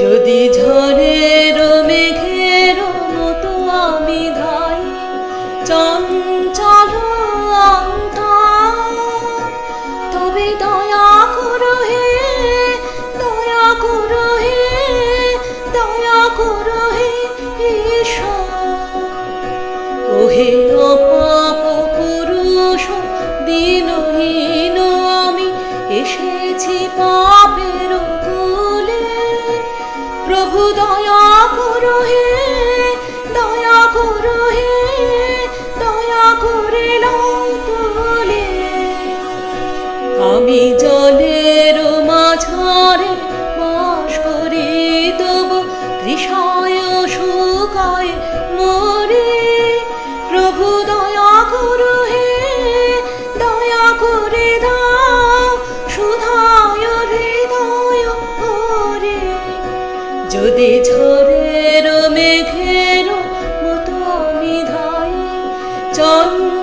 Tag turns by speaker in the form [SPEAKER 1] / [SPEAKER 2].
[SPEAKER 1] যদি ঝড়ের মেঘের মতো আমি ধাই চঞ্চল অন্তর, তবে দয়া করো হে, দয়া করো হে, দয়া করো হে ঈশ্বর। ওহে অপাপ পুরুষ দীনহীন আমি এসেছি পাপের কুলে, প্রভু দয়া করো হে, দয়া করো হে, দয়া করে লও তুলে। আমি জলের মাঝারে বাস করি, তবু তৃষায় শুকায় মরি, প্রভু দয়া করো হে, দয়া করে দাও সুধায় হৃদয় ভরে। যদি ঝড়ের মেঘের মতো আমি ধাই চঞ্চল